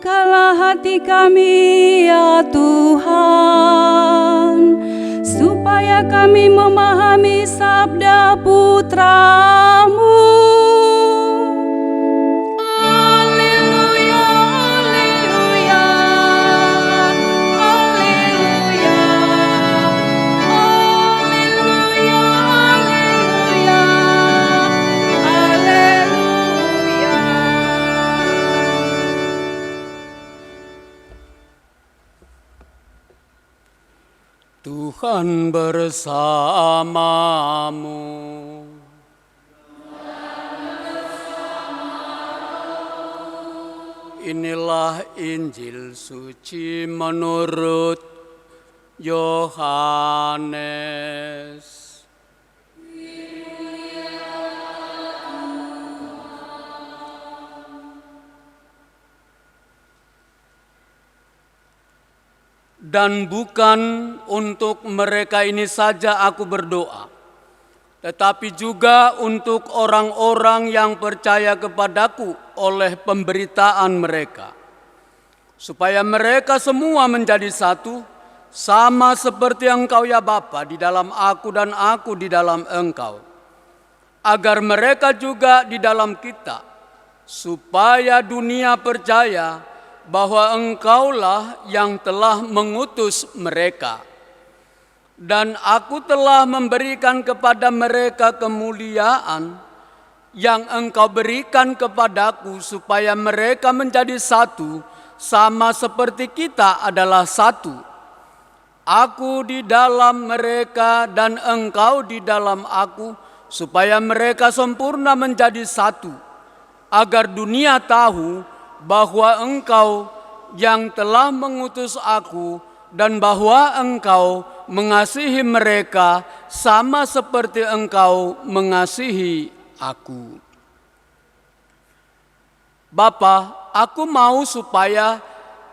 Bukalah hati kami ya Tuhan, supaya kami memahami sabda Putra-Mu. Haleluya, haleluya, haleluya, haleluya, haleluya, haleluya. Tuhan bersamamu. Inilah Injil suci menurut Yohanes. Dan bukan untuk mereka ini saja aku berdoa, tetapi juga untuk orang-orang yang percaya kepadaku oleh pemberitaan mereka, supaya mereka semua menjadi satu, sama seperti Engkau ya Bapa di dalam aku dan aku di dalam Engkau, agar mereka juga di dalam kita, supaya dunia percaya bahwa Engkaulah yang telah mengutus mereka. Dan aku telah memberikan kepada mereka kemuliaan yang Engkau berikan kepadaku, supaya mereka menjadi satu, sama seperti kita adalah satu. Aku di dalam mereka dan Engkau di dalam aku, supaya mereka sempurna menjadi satu, agar dunia tahu bahwa Engkau yang telah mengutus aku dan bahwa Engkau mengasihi mereka sama seperti Engkau mengasihi aku. Bapa, aku mau supaya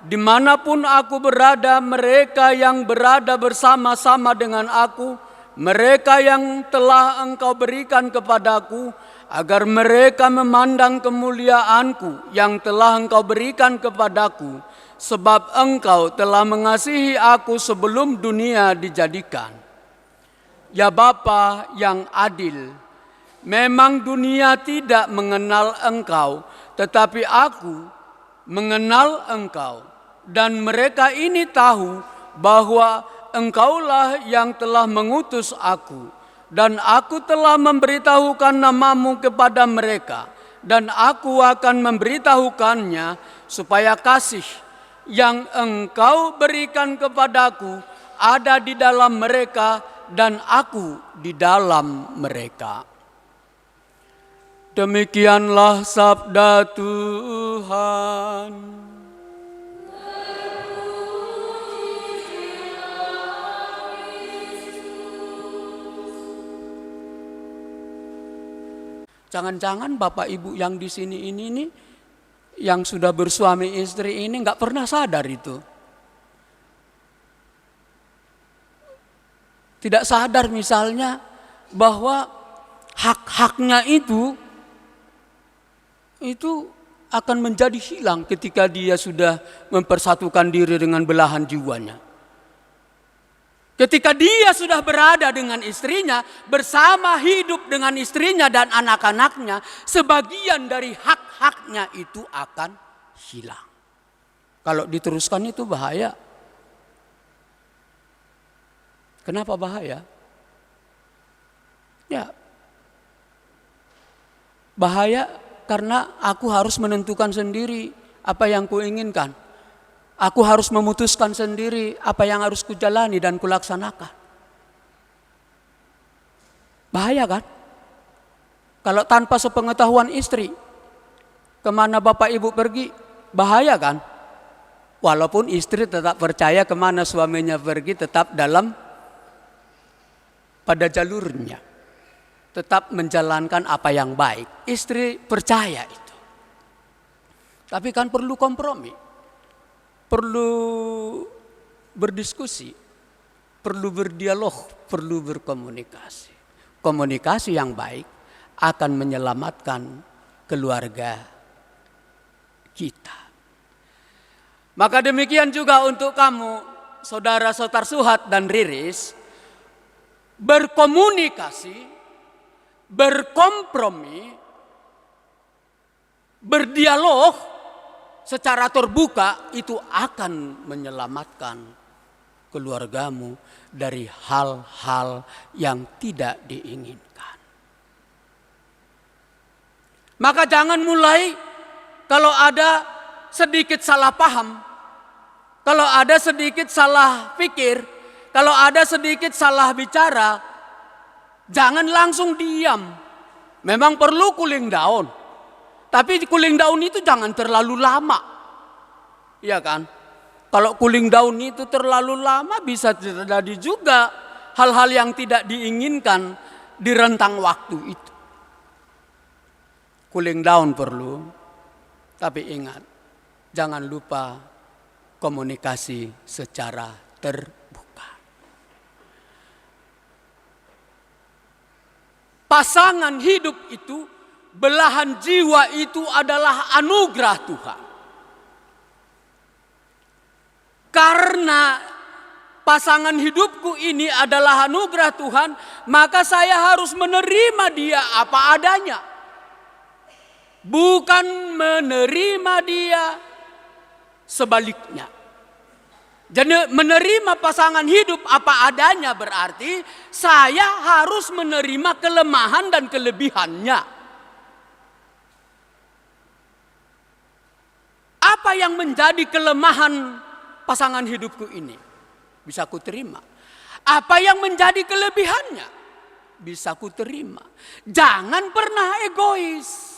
dimanapun aku berada, mereka yang berada bersama-sama dengan aku, mereka yang telah Engkau berikan kepadaku, agar mereka memandang kemuliaanku yang telah Engkau berikan kepadaku, sebab Engkau telah mengasihi aku sebelum dunia dijadikan. Ya Bapa yang adil, memang dunia tidak mengenal Engkau, tetapi aku mengenal Engkau, dan mereka ini tahu bahwa Engkaulah yang telah mengutus aku. Dan aku telah memberitahukan namamu kepada mereka, dan aku akan memberitahukannya, supaya kasih yang Engkau berikan kepadaku ada di dalam mereka, dan aku di dalam mereka. Demikianlah sabda Tuhan. Jangan-jangan Bapak Ibu yang di sini ini nih, yang sudah bersuami istri ini nggak pernah sadar itu. Tidak sadar misalnya bahwa hak-haknya itu akan menjadi hilang ketika dia sudah mempersatukan diri dengan belahan jiwanya. Ketika dia sudah berada dengan istrinya, bersama hidup dengan istrinya dan anak-anaknya, sebagian dari hak-haknya itu akan hilang. Kalau diteruskan itu bahaya. Kenapa bahaya? Ya, bahaya karena aku harus menentukan sendiri apa yang kuinginkan. Aku harus memutuskan sendiri apa yang harus kujalani dan kulaksanakan. Bahaya kan? Kalau tanpa sepengetahuan istri, kemana Bapak Ibu pergi, bahaya kan? Walaupun istri tetap percaya kemana suaminya pergi, tetap pada jalurnya. Tetap menjalankan apa yang baik. Istri percaya itu. Tapi kan perlu kompromi. Perlu berdiskusi, perlu berdialog, perlu berkomunikasi. Komunikasi yang baik akan menyelamatkan keluarga kita. Maka demikian juga untuk kamu, saudara Sotar Suhat dan Riris, berkomunikasi, berkompromi, berdialog secara terbuka itu akan menyelamatkan keluargamu dari hal-hal yang tidak diinginkan. Maka jangan mulai kalau ada sedikit salah paham, kalau ada sedikit salah pikir, kalau ada sedikit salah bicara, jangan langsung diam. Memang perlu cooling down. Tapi cooling down itu jangan terlalu lama. Iya kan? Kalau cooling down itu terlalu lama bisa terjadi juga hal-hal yang tidak diinginkan di rentang waktu itu. Cooling down perlu, tapi ingat, jangan lupa komunikasi secara terbuka. Pasangan hidup itu, belahan jiwa itu adalah anugerah Tuhan. Karena pasangan hidupku ini adalah anugerah Tuhan, maka saya harus menerima dia apa adanya. Bukan menerima dia sebaliknya. Jadi menerima pasangan hidup apa adanya berarti saya harus menerima kelemahan dan kelebihannya. Apa yang menjadi kelemahan pasangan hidupku ini? Bisa ku terima. Apa yang menjadi kelebihannya? Bisa ku terima. Jangan pernah egois.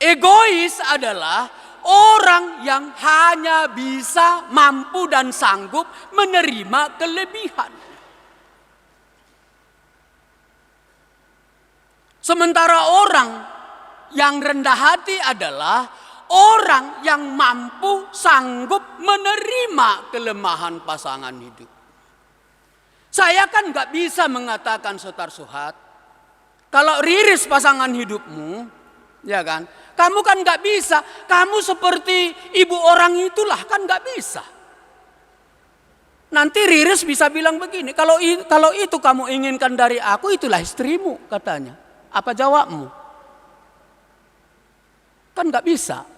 Egois adalah orang yang hanya bisa, mampu dan sanggup menerima kelebihan. Sementara orang yang rendah hati adalah orang yang mampu, sanggup menerima kelemahan pasangan hidup. Saya kan gak bisa mengatakan Sotar Suhat, kalau Riris pasangan hidupmu, ya kan, kamu kan gak bisa, kamu seperti ibu orang itulah, kan gak bisa. Nanti Riris bisa bilang begini, kalau itu kamu inginkan dari aku, itulah istrimu katanya. Apa jawabmu? Kan gak bisa.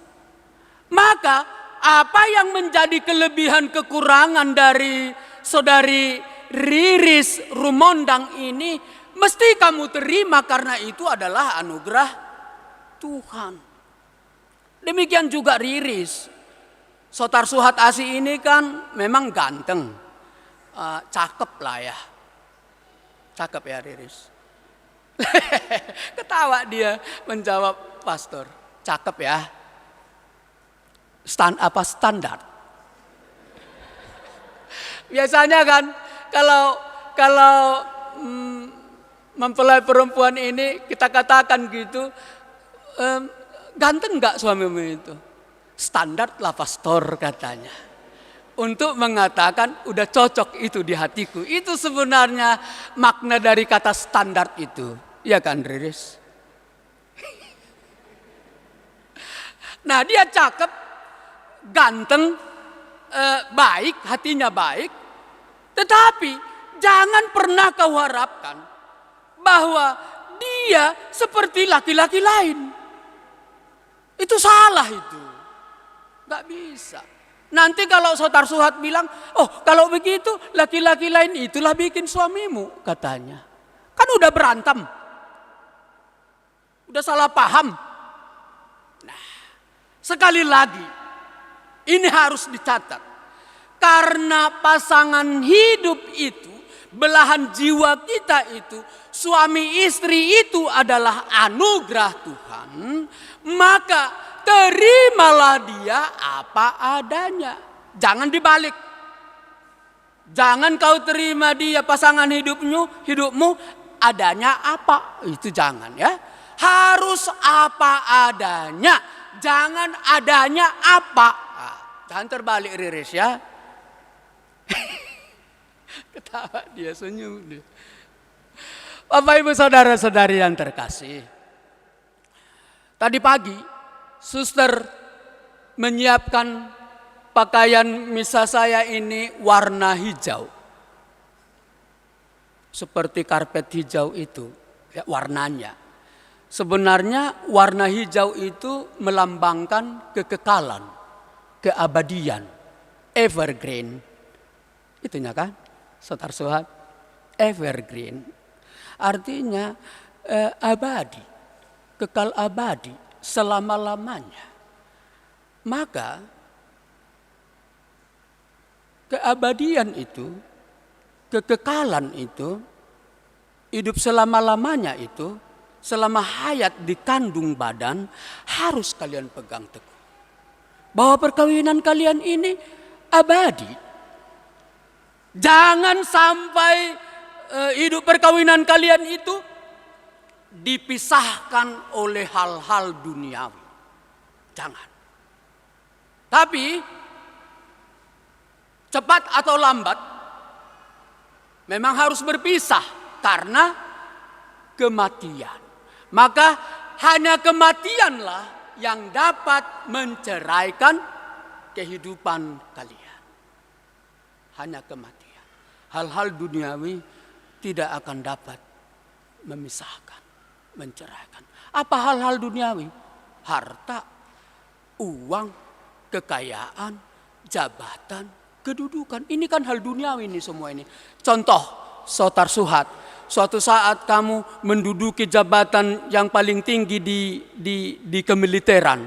Maka apa yang menjadi kelebihan kekurangan dari saudari Riris Rumondang ini mesti kamu terima karena itu adalah anugerah Tuhan. Demikian juga Riris. Sotar Suhat Asih ini kan memang ganteng. Cakep lah ya. Cakep ya Riris. Ketawa dia menjawab pastor. Cakep ya. Standar. Biasanya kan kalau mempelai perempuan ini kita katakan gitu, ganteng nggak suamimu itu? Standar lah pastor katanya. Untuk mengatakan udah cocok itu di hatiku. Itu sebenarnya makna dari kata standar itu. Iya kan Riris? Nah dia cakep, ganteng, baik, hatinya baik. Tetapi jangan pernah kau harapkan bahwa dia seperti laki-laki lain. Itu salah itu. Gak bisa. Nanti kalau Sotar Suhat bilang, oh kalau begitu laki-laki lain itulah bikin suamimu katanya. Kan udah berantem. Udah salah paham. Nah, sekali lagi, ini harus dicatat. Karena pasangan hidup itu, belahan jiwa kita itu, suami istri itu adalah anugerah Tuhan. Maka terimalah dia apa adanya. Jangan dibalik. Jangan kau terima dia pasangan hidupmu adanya apa. Itu jangan ya. Harus apa adanya. Jangan adanya apa. Nah, jangan terbalik Riris ya. Ketawa dia, senyum dia. Bapak ibu saudara-saudari yang terkasih. Tadi pagi Suster menyiapkan pakaian misa saya ini warna hijau. Seperti karpet hijau itu, ya, warnanya. Sebenarnya warna hijau itu melambangkan kekekalan, keabadian, evergreen. Itunya kan, Saudara Suhat, evergreen. Artinya abadi, kekal abadi, selama-lamanya. Maka keabadian itu, kekekalan itu, hidup selama-lamanya itu, selama hayat di kandung badan, harus kalian pegang teguh. Bahwa perkawinan kalian ini abadi. Jangan sampai hidup perkawinan kalian itu dipisahkan oleh hal-hal duniawi. Jangan. Tapi cepat atau lambat memang harus berpisah karena kematian. Maka hanya kematianlah yang dapat menceraikan kehidupan kalian. Hanya kematian. Hal-hal duniawi tidak akan dapat memisahkan, menceraikan. Apa hal-hal duniawi? Harta, uang, kekayaan, jabatan, kedudukan. Ini kan hal duniawi ini semua ini. Contoh, Saudara Suhat. Suatu saat kamu menduduki jabatan yang paling tinggi di kemiliteran.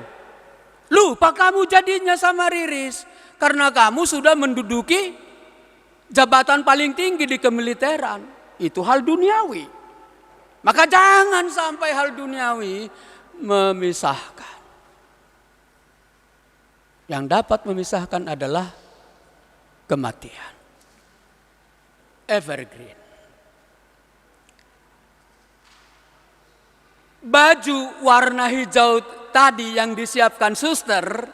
Lupa kamu jadinya sama Riris. Karena kamu sudah menduduki jabatan paling tinggi di kemiliteran. Itu hal duniawi. Maka jangan sampai hal duniawi memisahkan. Yang dapat memisahkan adalah kematian. Evergreen. Baju warna hijau tadi yang disiapkan suster,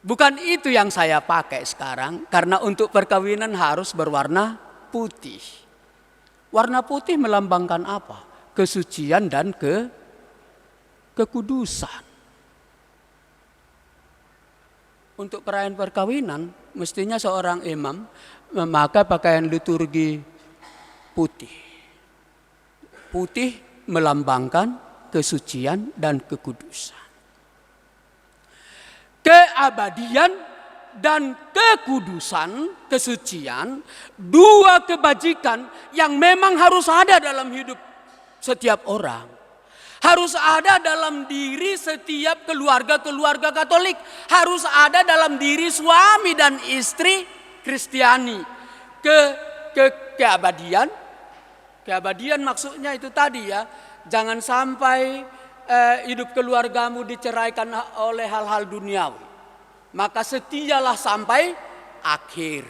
bukan itu yang saya pakai sekarang. Karena untuk perkawinan harus berwarna putih. Warna putih melambangkan apa? Kesucian dan kekudusan. Untuk perayaan perkawinan, mestinya seorang imam memakai pakaian liturgi putih. Putih melambangkan kesucian dan kekudusan. Keabadian dan kekudusan, kesucian, dua kebajikan yang memang harus ada dalam hidup setiap orang. Harus ada dalam diri setiap keluarga-keluarga Katolik. Harus ada dalam diri suami dan istri Kristiani. Keabadian. Keabadian maksudnya itu tadi ya. Jangan sampai hidup keluargamu diceraikan oleh hal-hal duniawi. Maka setialah sampai akhir.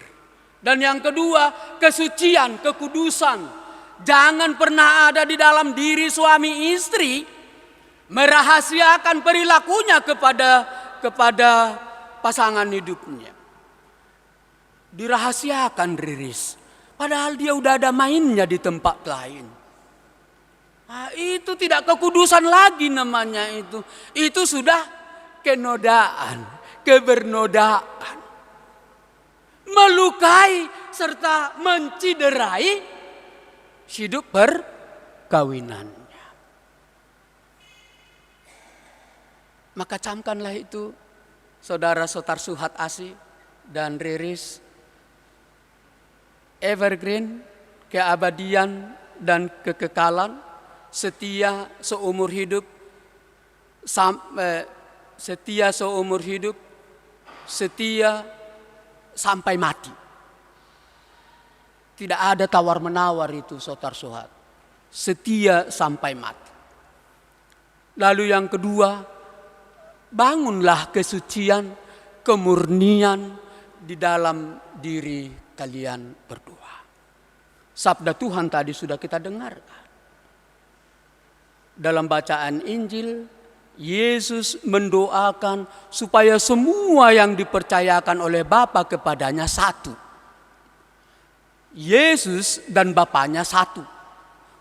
Dan yang kedua, kesucian, kekudusan. Jangan pernah ada di dalam diri suami istri merahasiakan perilakunya kepada pasangan hidupnya. Dirahasiakan, Riris. Padahal dia udah ada mainnya di tempat lain. Nah, itu tidak kekudusan lagi namanya itu. Itu sudah kenodaan, kebernodaan. Melukai serta menciderai hidup perkawinannya. Maka camkanlah itu, saudara-saudara Suhat Asi dan Riris. Evergreen, keabadian dan kekekalan, setia seumur hidup, setia seumur hidup, setia sampai mati. Tidak ada tawar-menawar itu, saudara Suhat. Setia sampai mati. Lalu yang kedua, bangunlah kesucian, kemurnian di dalam diri kalian berdua. Sabda Tuhan tadi sudah kita dengarkan. Dalam bacaan Injil, Yesus mendoakan supaya semua yang dipercayakan oleh Bapa kepadanya satu. Yesus dan Bapanya satu.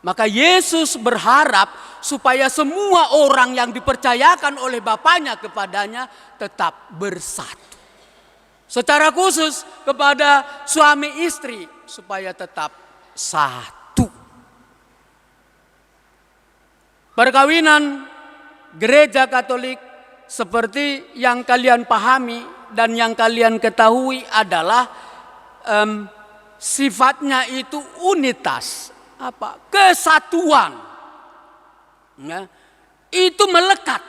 Maka Yesus berharap supaya semua orang yang dipercayakan oleh bapaknya kepadanya tetap bersatu. Secara khusus kepada suami istri supaya tetap satu. Perkawinan gereja Katolik seperti yang kalian pahami dan yang kalian ketahui adalah sifatnya itu unitas, kesatuan. Ya, itu melekat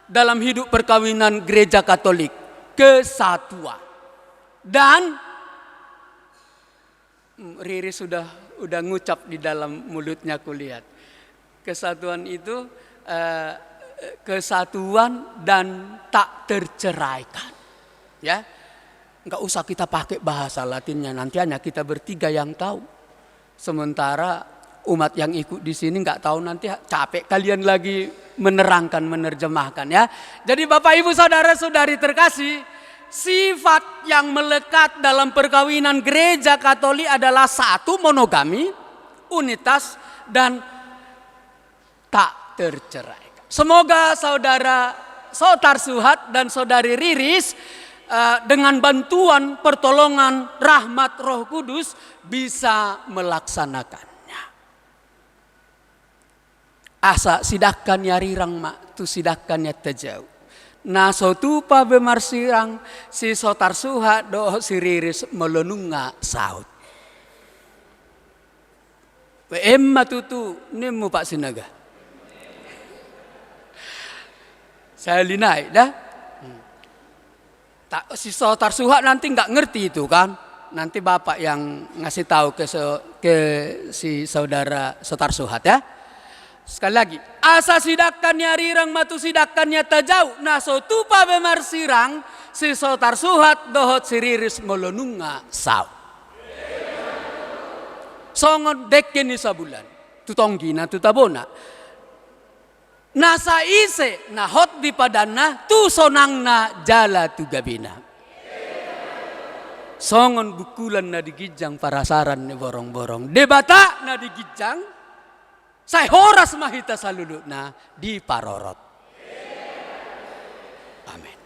dalam hidup perkawinan gereja Katolik, kesatuan. Dan Riri sudah ngucap di dalam mulutnya, kulihat. Kesatuan itu kesatuan dan tak terceraikan. Ya, nggak usah kita pakai bahasa Latinnya, nanti hanya kita bertiga yang tahu. Sementara umat yang ikut di sini nggak tahu, nanti capek kalian lagi menerjemahkan ya. Jadi Bapak Ibu Saudara-saudari terkasih, sifat yang melekat dalam perkawinan gereja Katolik adalah satu, monogami, unitas, dan tak tercerai. Semoga saudara Sotar Suhat dan saudari Riris dengan bantuan pertolongan rahmat Roh Kudus bisa melaksanakannya. Asa sidakkan yarirang mak tu sidakkan ya tejauh. Nah sotupa bemarsirang si Sotar Suhat do si Riris melonunga saut. Emma tutu nemu Pak Sinaga. Saya linai dah. Si Sotar Suhat nanti nggak ngerti itu kan. Nanti Bapak yang ngasih tahu ke si saudara Sotar Suhat ya. Sekali lagi. Asa sidakannya rirang matu sidakannya tajau. Nah sotupa bemarsirang si Sotar Suhat dohot si Riris melonunga saw. Songon dekken ni sabulan. Tutonggina tutabona. Nasa ise na hot di padana tu sonang na jala tu gabina. Songon bukulan na digijang parasaran ni borong-borong. Debata na digijang. Say horas mahita salulu na di parorot. Amin.